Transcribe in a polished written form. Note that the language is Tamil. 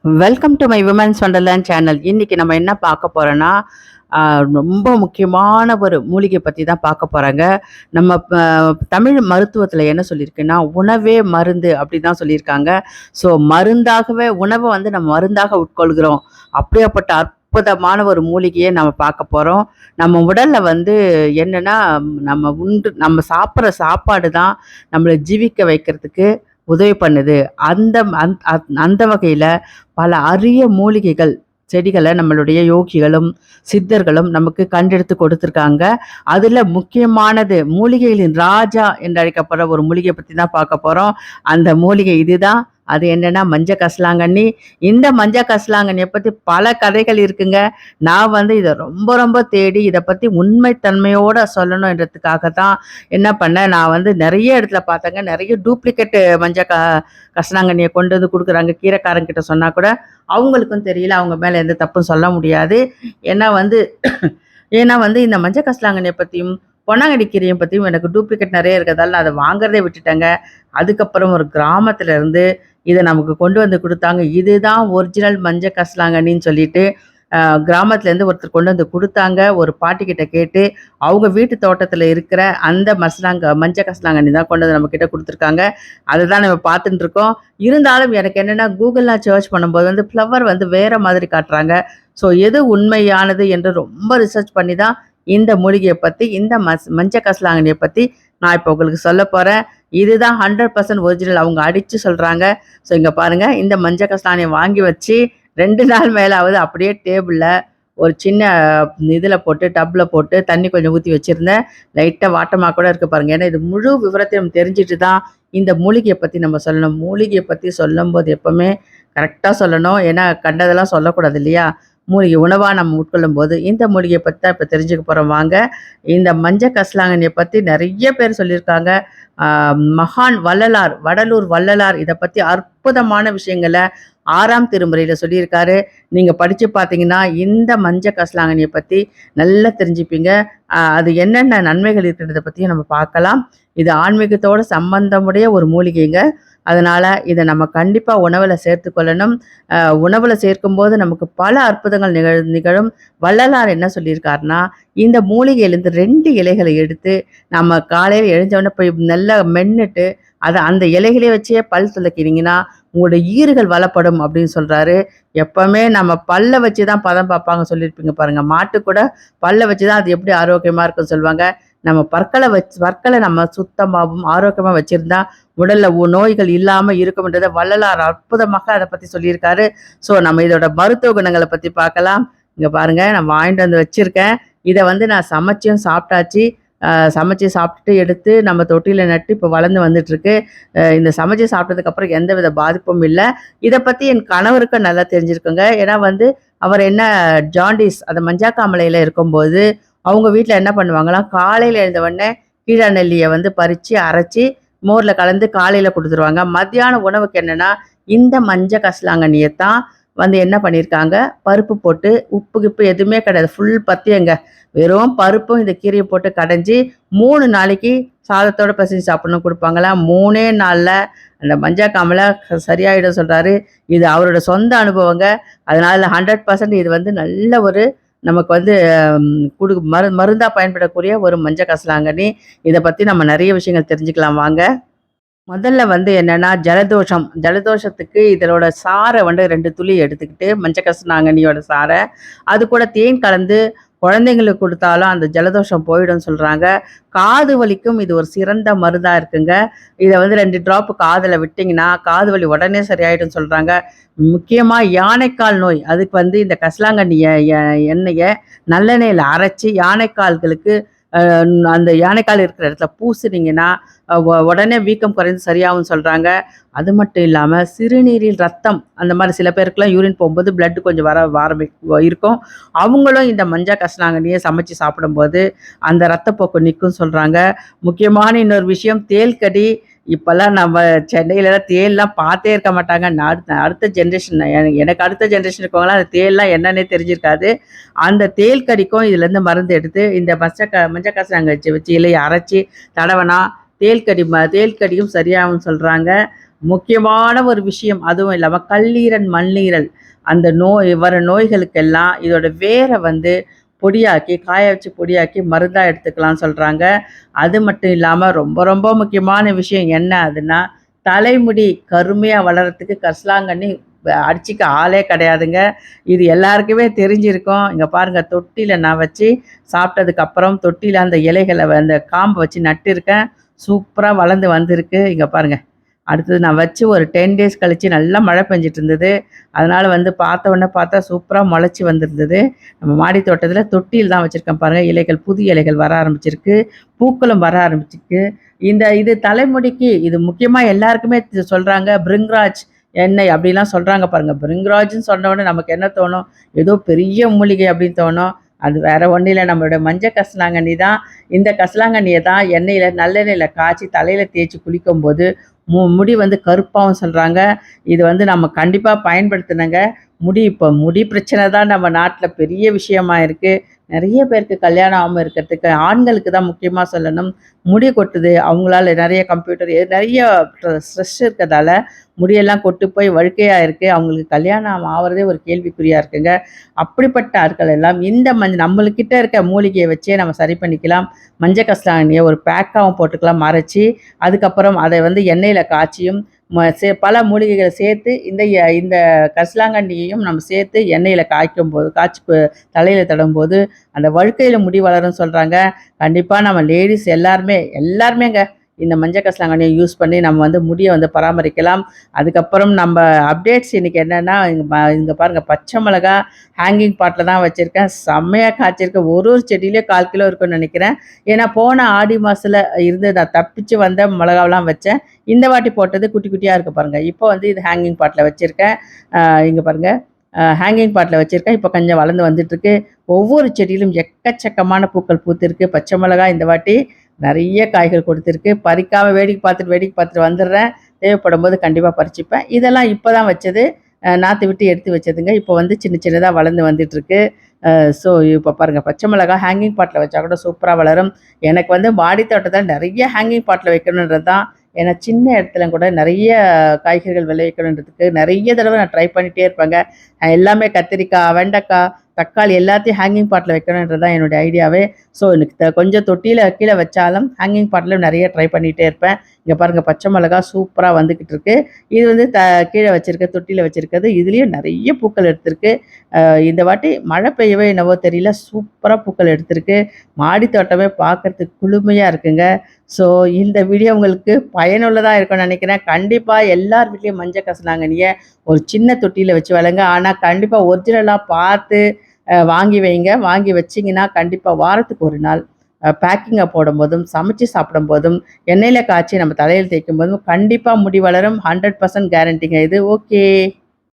Welcome to my women's wonderland channel. இன்னைக்கு நம்ம என்ன பார்க்க போறோம்னா, ரொம்ப முக்கியமான ஒரு மூலிகை பற்றி தான் பார்க்க போகிறாங்க. நம்ம தமிழ் மருத்துவத்தில் என்ன சொல்லியிருக்குன்னா, உணவே மருந்து அப்படி தான் சொல்லியிருக்காங்க. ஸோ மருந்தாகவே உணவை வந்து நம்ம மருந்தாக உட்கொள்கிறோம். அப்படியாப்பட்ட அற்புதமான ஒரு மூலிகையை நம்ம பார்க்க போகிறோம். நம்ம உடலில் வந்து என்னென்னா, நம்ம சாப்பிட்ற சாப்பாடு தான் நம்மளை ஜீவிக்க வைக்கிறதுக்கு உதவி பண்ணுது. அந்த அந்த வகையில் பல அரிய மூலிகைகள் செடிகளை நம்மளுடைய யோகிகளும் சித்தர்களும் நமக்கு கண்டெடுத்து கொடுத்துருக்காங்க. அதில் முக்கியமானது மூலிகைகளின் ராஜா என்று அழைக்கப்படுற ஒரு மூலிகை பற்றி தான் பார்க்க போகிறோம். அந்த மூலிகை இதுதான். அது என்னன்னா மஞ்ச கசலாங்கண்ணி. இந்த மஞ்ச கசலாங்கண்ணியை பற்றி பல கதைகள் இருக்குங்க. நான் வந்து இதை ரொம்ப ரொம்ப தேடி இதை பற்றி உண்மைத்தன்மையோட சொல்லணுன்றதுக்காக தான் என்ன பண்ணேன், நான் வந்து நிறைய இடத்துல பார்த்தேங்க. நிறைய டூப்ளிகேட் கசலாங்கண்ணியை கொண்டு வந்து கொடுக்குறாங்க. கீரைக்காரங்கிட்ட சொன்னால் கூட அவங்களுக்கும் தெரியல, அவங்க மேலே எந்த தப்பும் சொல்ல முடியாது. ஏன்னா வந்து ஏன்னா வந்து இந்த மஞ்ச கசலாங்கண்ணியை பற்றியும் பொன்னாங்கண்ணி கீரையை பற்றியும் எனக்கு டூப்ளிகேட் நிறைய இருக்கிறதால நான் அதை வாங்குறதே விட்டுட்டேங்க. அதுக்கப்புறம் ஒரு கிராமத்துல இருந்து இதை நமக்கு கொண்டு வந்து கொடுத்தாங்க. இதுதான் ஒரிஜினல் மஞ்ச கசலாங்கண்ணின்னு சொல்லிட்டு கிராமத்துலேருந்து ஒருத்தர் கொண்டு வந்து கொடுத்தாங்க. ஒரு பாட்டிக்கிட்ட கேட்டு அவங்க வீட்டு தோட்டத்தில் இருக்கிற அந்த மஞ்ச கசலாங்கண்ணி தான் கொண்டு வந்து நம்மக்கிட்ட கொடுத்துருக்காங்க. அதை தான் நம்ம பார்த்துட்டு இருக்கோம். இருந்தாலும் எனக்கு என்னென்னா, கூகுளில் சர்ச் பண்ணும்போது வந்து ஃப்ளவர் வந்து வேறு மாதிரி காட்டுறாங்க. ஸோ எது உண்மையானது என்று ரொம்ப ரிசர்ச் பண்ணி தான் இந்த மூலிகையை பற்றி, இந்த மஞ்ச கசலாங்கண்ணியை பற்றி நான் இப்போ உங்களுக்கு சொல்ல போகிறேன். இதுதான் 100% ஒரிஜினல், அவங்க அடித்து சொல்கிறாங்க. ஸோ இங்கே பாருங்கள், இந்த மஞ்ச கசலாங்கண்ணியை வாங்கி வச்சு 2 நாள் மேலாவது அப்படியே டேபிளில் ஒரு சின்ன இதில் போட்டு டப்பில் போட்டு தண்ணி கொஞ்சம் ஊற்றி வச்சுருந்தேன். லைட்டாக வாட்டமாக கூட இருக்குது பாருங்கள். ஏன்னா இது முழு விவரத்தையும் நம்ம தெரிஞ்சுட்டு தான் இந்த மூலிகையை பற்றி நம்ம சொல்லணும். மூலிகையை பற்றி சொல்லும்போது எப்போவுமே கரெக்டாக சொல்லணும். ஏன்னா கண்டதெல்லாம் சொல்லக்கூடாது இல்லையா? மூலிகை உணவாக நம்ம உட்கொள்ளும் போது இந்த மூலிகையை பற்றி தான் இப்போ தெரிஞ்சுக்க போகிறோம் வாங்க. இந்த மஞ்ச கசலாங்கண்ணியை பற்றி நிறைய பேர் சொல்லியிருக்காங்க. மகான் வள்ளலார், வடலூர் வள்ளலார் இதை பற்றி அற்புதமான விஷயங்களை 6ஆம் திருமுறையில் சொல்லியிருக்காரு. நீங்கள் படித்து பார்த்தீங்கன்னா இந்த மஞ்ச கசலாங்கண்ணியை பற்றி நல்லா தெரிஞ்சுப்பீங்க. அது என்னென்ன நன்மைகள் இருக்கிறத பற்றியும் நம்ம பார்க்கலாம். இது ஆன்மீகத்தோட சம்பந்தமுடைய ஒரு மூலிகைங்க. அதனால் இதை நம்ம கண்டிப்பாக உணவில் சேர்த்துக்கொள்ளணும். உணவில் சேர்க்கும்போது நமக்கு பல அற்புதங்கள் நிகழும். வள்ளலார் என்ன சொல்லியிருக்காருன்னா, இந்த மூலிகையிலேருந்து 2 இலைகளை எடுத்து நம்ம காலையில் எழுந்தவுடனே போய் நல்லா மென்னுட்டு அதை அந்த இலைகளே வச்சே பல் துலக்கினீங்கன்னா உங்களோட ஈறுகள் வளப்படும் அப்படின்னு சொல்கிறாரு. எப்போவுமே நம்ம பல்லை வச்சு தான் பதம் பார்ப்பாங்க சொல்லியிருப்பீங்க பாருங்கள். மாட்டு கூட பல்லை வச்சு தான் அது எப்படி ஆரோக்கியமாக இருக்குன்னு சொல்லுவாங்க. நம்ம பற்களை நம்ம சுத்தமாகவும் ஆரோக்கியமாக வச்சுருந்தா உடலில் நோய்கள் இல்லாமல் இருக்கும்ன்றதை வள்ளலார் அற்புதமாக அதை பற்றி சொல்லியிருக்காரு. ஸோ நம்ம இதோட மருத்துவ குணங்களை பற்றி பார்க்கலாம். இங்கே பாருங்கள், நான் வாங்கிட்டு வந்து வச்சுருக்கேன். இதை வந்து நான் சமைச்சும் சாப்பிட்டாச்சு. சமைச்சு சாப்பிட்டுட்டு எடுத்து நம்ம தொட்டியில் நட்டு இப்போ வளர்ந்து வந்துட்டுருக்கு. இந்த சமைச்சு சாப்பிட்டதுக்கப்புறம் எந்த வித பாதிப்பும் இல்லை. இதை பற்றி என் கணவருக்கு நல்லா தெரிஞ்சிருக்குங்க. ஏன்னா வந்து அவர் என்ன ஜாண்டிஸ் அந்த மஞ்சாக்காமலையில் இருக்கும்போது அவங்க வீட்டில் என்ன பண்ணுவாங்களாம், காலையில் எழுந்தவுடனே கீழா நெல்லியை வந்து பறித்து அரைச்சி மோரில் கலந்து காலையில் கொடுத்துருவாங்க. மத்தியான உணவுக்கு என்னென்னா இந்த மஞ்ச கசலாங்கண்ணியை தான் வந்து என்ன பண்ணியிருக்காங்க, பருப்பு போட்டு உப்பு கிப்பு எதுவுமே கிடையாது, ஃபுல் பத்தியங்க, வெறும் பருப்பும் இந்த கீரையை போட்டு கடைஞ்சி 3 நாளைக்கு சாதத்தோடு பசிஞ்சு சாப்பிடணும் கொடுப்பாங்களா. 3 நாளில் அந்த மஞ்சா காமலை சரியாயிடும் சொல்கிறாரு. இது அவரோட சொந்த அனுபவங்க. அதனால் 100% இது வந்து நல்ல ஒரு நமக்கு வந்து மருந்தாக பயன்படக்கூடிய ஒரு மஞ்ச கசலாங்கண்ணி. இதை பற்றி நம்ம நிறைய விஷயங்கள் தெரிஞ்சுக்கலாம் வாங்க. முதல்ல வந்து என்னென்னா, ஜலதோஷத்துக்கு இதனோட சாறை வந்து 2 துளி எடுத்துக்கிட்டு மஞ்ச கசலாங்கண்ணியோட சாறை அது கூட தேன் கலந்து குழந்தைங்களுக்கு கொடுத்தாலும் அந்த ஜலதோஷம் போயிடும்னு சொல்கிறாங்க. காது வலிக்கும் இது ஒரு சிறந்த மருந்தாக இருக்குங்க. இதை வந்து 2 ட்ராப்பு காதில் விட்டிங்கன்னா காது வலி உடனே சரியாயிடும்னு சொல்கிறாங்க. முக்கியமாக யானைக்கால் நோய், அதுக்கு வந்து இந்த கசலாங்கண்ணி எண்ணெயை நல்லெண்ணெயில் அரைச்சி யானைக்கால்களுக்கு அந்த யானைக்கால் இருக்கிற இடத்துல பூசுனீங்கன்னா உடனே வீக்கம் குறைந்து சரியாகும்னு சொல்கிறாங்க. அது மட்டும் இல்லாமல் சிறுநீரில் ரத்தம், அந்த மாதிரி சில பேருக்குலாம் யூரின் போகும்போது பிளட் கொஞ்சம் இருக்கும். அவங்களும் இந்த மஞ்சா கசலாங்கண்ணியை சமைச்சு சாப்பிடும்போது அந்த ரத்தப்போக்கு நிற்கும் சொல்கிறாங்க. முக்கியமான இன்னொரு விஷயம், தேல்கடி. இப்போல்லாம் நம்ம சென்னையிலலாம் தேல்லாம் பார்த்தே இருக்க மாட்டாங்க. அடுத்த ஜென்ரேஷன், எனக்கு அடுத்த ஜென்ரேஷன் இருக்கவங்களாம் அந்த தேல்லாம் என்னன்னே தெரிஞ்சிருக்காது. அந்த தேல் கடிக்கும் இதுலேருந்து மருந்து எடுத்து இந்த மஞ்ச கசலாங்கண்ணி வச்சு இலையை அரைச்சி தடவனா தேல் கடியும் சரியாகும்னு சொல்கிறாங்க. முக்கியமான ஒரு விஷயம். அதுவும் இல்லாம கல்லீரல், மண்ணீரல் அந்த நோய் வர நோய்களுக்கெல்லாம் இதோட வேர வந்து பொடியாக்கி, காய வச்சு பொடியாக்கி மருந்தா எடுத்துக்கலாம்னு சொல்றாங்க. அது மட்டும் இல்லாம ரொம்ப ரொம்ப முக்கியமான விஷயம் என்ன அதுன்னா, தலைமுடி கருமையா வளர்றதுக்கு கரிசலாங்கண்ணி அடிச்சுக்க ஆளே கிடையாதுங்க. இது எல்லாருக்குமே தெரிஞ்சிருக்கும். இங்க பாருங்க தொட்டியில நான் வச்சு சாப்பிட்டதுக்கு அப்புறம் தொட்டியில அந்த இலைகள அந்த காம்ப வச்சு நட்டுருக்கேன். சூப்பரா வளர்ந்து வந்திருக்கு. இங்க பாருங்க. அடுத்தது நான் வச்சு ஒரு 10 டேஸ் கழிச்சு நல்லா மழை பெஞ்சுட்டு இருந்தது. அதனால வந்து பார்த்த உடனே பார்த்தா சூப்பரா முளைச்சு வந்திருந்தது. நம்ம மாடி தோட்டத்தில தொட்டியில் தான் வச்சிருக்கேன் பாருங்க. இலைகள் புது இலைகள் வர ஆரம்பிச்சிருக்கு. பூக்களும் வர ஆரம்பிச்சிருக்கு. இது தலைமுடிக்கு இது முக்கியமா எல்லாருக்குமே சொல்றாங்க. பிரிங்ராஜ் எண்ணெய் அப்படிலாம் சொல்றாங்க பாருங்க. பிரிங்ராஜ்ன்னு சொன்ன உடனே நமக்கு என்ன தோணும்? ஏதோ பெரிய மூலிகை அப்படின்னு தோணும். அது வேற ஒண்ணும் இல்ல. நம்மளோட மஞ்ச கரிசலாங்கண்ணி தான். இந்த கரிசலாங்கண்ணிய தான் எண்ணெயில நல்லெண்ணெயில காய்ச்சி தலையில தேய்ச்சு குளிக்கும்போது முடி வந்து கருப்பாவும் சொல்றாங்க. இது வந்து நம்ம கண்டிப்பா பயன்படுத்தணுங்க. முடி பிரச்சனை தான் நம்ம நாட்ல பெரிய விஷயமா இருக்கு. நெறைய பேருக்கு கல்யாணம் ஆகாம இருக்கிறதுக்கு ஆண்களுக்கு தான் முக்கியமா சொல்லணும். முடி கொட்டுது. அவங்களால நெறைய கம்ப்யூட்டர் நெறைய ஸ்ட்ரெஸ் இருக்கதால முடியெல்லாம் கொட்டு போய் வழுக்கையா இருக்கு. அவங்களுக்கு கல்யாணம் ஆவறதே ஒரு கேள்விக்குறியா இருக்குங்க. அப்படிப்பட்ட ஆட்கள் எல்லாம் இந்த நம்மளுக்கிட்ட இருக்க மூலிகைய வச்சே நம்ம சரி பண்ணிக்கலாம். மஞ்ச கரிசலாங்கண்ணிய ஒரு பேக்காவும் போட்டுக்கலாம் மறைச்சு. அதுக்கப்புறம் அத வந்து எண்ணெயில காய்ச்சியும் பல மூலிகைகள சேர்த்து இந்த கரிசலாங்கண்ணியையும் நம்ம சேர்த்து எண்ணெயில காய்க்கும்போது தலையில தடவும்போது அந்த வழுக்கையில முடி வளரும்னு சொல்றாங்க. கண்டிப்பா நம்ம லேடீஸ் எல்லாருமேங்க இந்த மஞ்ச கரிசலாங்கண்ணிய யூஸ் பண்ணி நம்ம வந்து முடிய வந்து பராமரிக்கலாம். அதுக்கப்புறம் நம்ம அப்டேட்ஸ் இன்னைக்கு என்னன்னா, இங்க பாருங்க பச்சை மிளகா ஹேங்கிங் பாட்ல தான் வச்சிருக்கேன். செம்மையா காய்ச்சிருக்கு. ஒரு செடியிலயும் 1/4 கிலோ இருக்கும்னு நெனைக்கிறேன். ஏன்னா போன ஆடி மாசத்துல இருந்து நான் தப்பிச்சு வந்த மிளகாவெல்லாம் வச்சேன். இந்த வாட்டி போட்டது குட்டி குட்டியா இருக்கு பாருங்க. இப்போ வந்து இது ஹேங்கிங் பாட்ல வச்சிருக்கேன். இங்க பாருங்க. ஹேங்கிங் பாட்ல வச்சிருக்கேன். இப்போ கொஞ்சம் வளர்ந்து வந்துட்டுருக்கு. ஒவ்வொரு செடியிலும் எக்கச்சக்கமான பூக்கள் பூத்திருக்கு. பச்சை மிளகாய் இந்த வாட்டி நெறைய காய்கள் கொடுத்துருக்கு. பறிக்காம வேடிக்கை பார்த்துட்டு வந்துடுறேன். தேவைப்படும்போது கண்டிப்பா பறிச்சுப்பேன். இதெல்லாம் இப்ப தான் வச்சது. நாத்து விட்டு எடுத்து வச்சதுங்க. இப்போ வந்து சின்ன சின்னதா வளர்ந்து வந்துட்டுருக்கு. ஸோ இப்போ பாருங்க பச்சை மிளகாய் ஹேங்கிங் பாட்ல வச்சா கூட சூப்பரா வளரும். எனக்கு வந்து மாடி தோட்டத்தில நெறைய ஹேங்கிங் பாட்ல வைக்கணுன்றது தான். ஏன்னா சின்ன இடத்துல கூட நெறைய காய்கறிகள் விளைவிக்கணுன்றதுக்கு நெறைய தடவ நான் ட்ரை பண்ணிட்டே இருப்பேங்க. எல்லாமே கத்திரிக்காய், வெண்டைக்காய், தக்காளி எல்லாத்தையும் ஹேங்கிங் பாட்ல வைக்கணுன்றது தான் என்னுடைய ஐடியாவே. ஸோ எனக்கு கொஞ்சம் தொட்டியில கீழ வச்சாலும் ஹேங்கிங் பாட்ல நெறைய ட்ரை பண்ணிட்டே இருப்பேன். இங்க பாருங்க பச்சை மிளகாய் சூப்பரா வந்துகிட்டு இருக்கு. இது வந்து கீழ வச்சிருக்க தொட்டியில வச்சிருக்கிறது. இதுலயும் நெறைய பூக்கள் எடுத்திருக்கு. இந்த வாட்டி மழை பெய்யவோ என்னவோ தெரியல. சூப்பரா பூக்கள் எடுத்திருக்கு. மாடி தோட்டமே பார்க்கறதுக்கு குளுமையா இருக்குங்க. ஸோ இந்த வீடியோ உங்களுக்கு பயனுள்ளதா இருக்கும்னு நெனைக்கிறேன். கண்டிப்பா எல்லார் வீட்லயும் மஞ்ச கரிசலாங்கண்ணிய ஒரு சின்ன தொட்டியில வச்சு வளங்க. ஆனா கண்டிப்பா ஒரிஜினலா பார்த்து வாங்கி வைங்க. வாங்கி வச்சீங்கன்னா, கண்டிப்பா வாரத்துக்கு 1 நாள் பேக்கிங்கா போடும்போதும், சமைச்சு சாப்பிடும்போதும், எண்ணெயில காய்ச்சி நம்ம தலையில தேய்க்கும்போதும் கண்டிப்பா முடி வளரும். 100% கேரண்டிங்க இது. ஓகே.